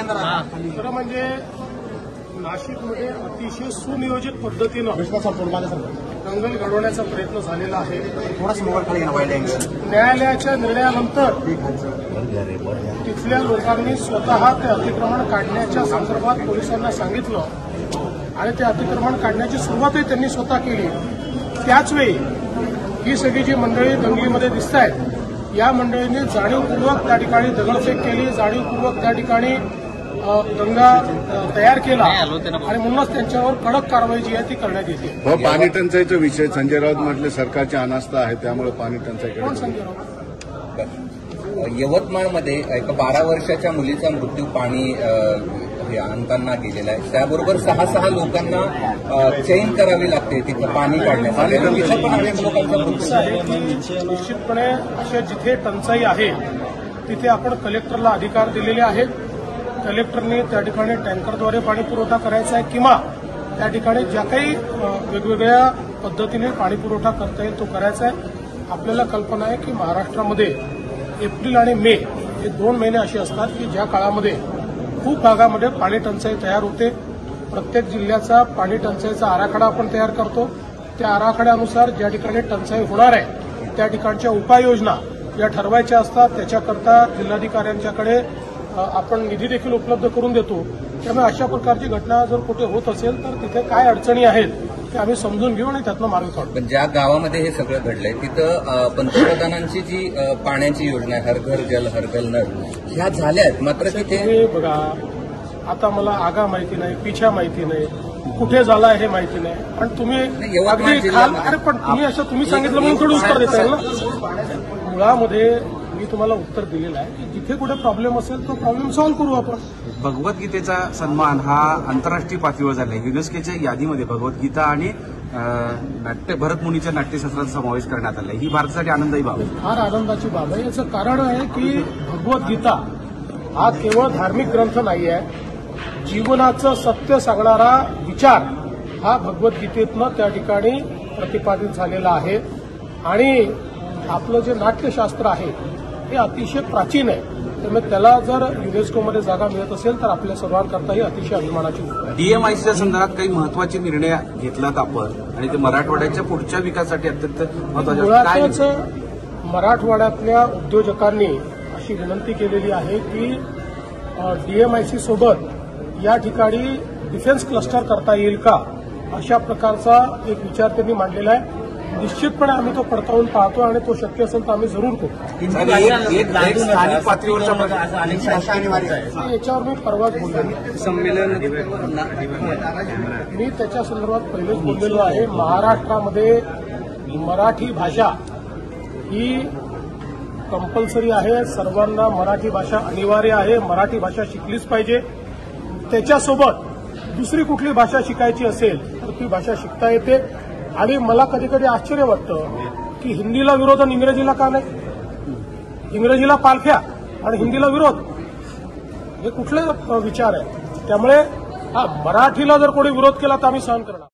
खरं म्हणजे नाशिकमध्ये अतिशय सुनियोजित पद्धतीनं दंगल घडवण्याचा प्रयत्न झालेला आहे। न्यायालयाच्या निर्णयानंतर तिथल्या लोकांनी स्वतः ते अतिक्रमण काढण्याच्या संदर्भात पोलिसांना सांगितलं आणि ते अतिक्रमण काढण्याची सुरुवातही त्यांनी स्वतः केली। त्याचवेळी ही सगळी जी मंडळी दंगलीमध्ये दिसत आहेत या मंडळींनी जाणीवपूर्वक त्या ठिकाणी दगडफेक केली, जाणीवपूर्वक त्या ठिकाणी दंगा तयार केला आणि म्हणूनच त्यांच्यावर कडक कारवाई जी आहे ती करण्यात येते। पाणी टंचाईचा विषय संजय राऊत म्हटले सरकारची अनास्था आहे त्यामुळे पाणी टंचाईकडे। कोण संजय राऊत? यवतमाळमध्ये एका 12 वर्षाच्या मुलीचा मृत्यू पाणी आणताना गेलेला आहे। त्याबरोबर 6 लोकांना चैन करावी लागते तिथं पाणी काढण्यासाठी। निश्चितपणे अशा जिथे टंचाई आहे तिथे आपण कलेक्टरला अधिकार दिलेले आहेत। कलेक्टरने त्या ठिकाणी टँकरद्वारे पाणी पुरवठा करायचा आहे किंवा त्या ठिकाणी ज्या काही वेगवेगळ्या पद्धतीने पाणी पुरवठा करता येईल तो करायचा आहे। आपल्याला कल्पना आहे की महाराष्ट्रामध्ये एप्रिल आणि मे हे 2 महिने असे असतात की ज्या काळामध्ये खूप भागामध्ये पाणी टंचाई तयार होते। प्रत्येक जिल्ह्याचा पाणी टंचाईचा आराखडा आपण तयार करतो। त्या आराखड्यानुसार ज्या ठिकाणी टंचाई होणार आहे त्या ठिकाणच्या उपाययोजना या ठरवायच्या असतात। त्याच्याकरता जिल्हाधिकाऱ्यांच्याकडे आपण निधी देखील उपलब्ध करून देतो। त्यामुळे अशा प्रकारची घटना जर कुठे होत असेल तर तिथे काय अडचणी आहेत ते आम्ही समजून घेऊ आणि त्यातनं मार्ग काढू। पण ज्या गावामध्ये हे सगळं घडलंय तिथं पंतप्रधानांची जी पाण्याची योजना आहे हर घर जल हर घर नळ ह्या झाल्या आहेत, मात्र तिथे बघा आता मला आगा माहिती नाही, पिछा माहिती नाही, कुठे झाला हे माहिती नाही, पण तुम्ही अगदी अरे पण तुम्ही सांगितलं म्हणून थोडं उत्तर देता येईल ना। मुळामध्ये मी तुम्हाला उत्तर दिलेलं आहे की जिथे कुठे प्रॉब्लेम असेल तो प्रॉब्लेम सॉल्व्ह करू आपण। भगवद्गीतेचा सन्मान हा आंतरराष्ट्रीय पातळीवर झाला आहे। युनेस्कोच्या यादीमध्ये भगवद्गीता आणि भरतमुनीच्या नाट्यशास्त्राचा समावेश करण्यात आला आहे। ही भारतासाठी आनंदाची बाब आहे, फार आनंदाची बाब आहे। याचं कारण आहे की भगवद्गीता हा केवळ धार्मिक ग्रंथ नाही आहे, जीवनाचं सत्य सांगणारा विचार हा भगवद्गीतेतनं त्या ठिकाणी प्रतिपादित झालेला आहे। आणि आपलं जे नाट्यशास्त्र आहे हे अतिशय प्राचीन आहे, त्यामुळे त्याला जर युनेस्कोमध्ये जागा मिळत असेल तर आपल्या सर्वांकरता ही अतिशय अभिमानाची गोष्ट आहे। डीएमआयसीच्या संदर्भात काही महत्वाचे निर्णय घेतलात आपण आणि ते मराठवाड्याच्या पुढच्या विकासासाठी अत्यंत महत्वाचे। मुळातच मराठवाड्यातल्या उद्योजकांनी अशी विनंती केलेली आहे की डीएमआयसी सोबत या ठिकाणी डिफेन्स क्लस्टर करता येईल का, अशा प्रकारचा एक विचार त्यांनी मांडलेला आहे। निश्चितपणे आम्ही तो पडताळून पाहतो आणि तो शक्य असेल तर आम्ही जरूर करू। स्थानिक पातळीवरच्या याच्यावर मी परवाच बोललो संमेलन मी त्याच्या संदर्भात पहिलेच बोललेलो आहे। महाराष्ट्रामध्ये मराठी भाषा ही कंपल्सरी आहे, सर्वांना मराठी भाषा अनिवार्य आहे, मराठी भाषा शिकलीच पाहिजे। त्याच्यासोबत दुसरी कुठली भाषा शिकायची असेल तर ती भाषा शिकता येते। आणि मला कधी कधी आश्चर्य वाटतं की हिंदीला विरोध आणि इंग्रजीला का नाही, इंग्रजीला पालख्या आणि हिंदीला विरोध, हे कुठले विचार आहे? त्यामुळे मराठीला जर कोणी विरोध केला तर आम्ही सहन करणार।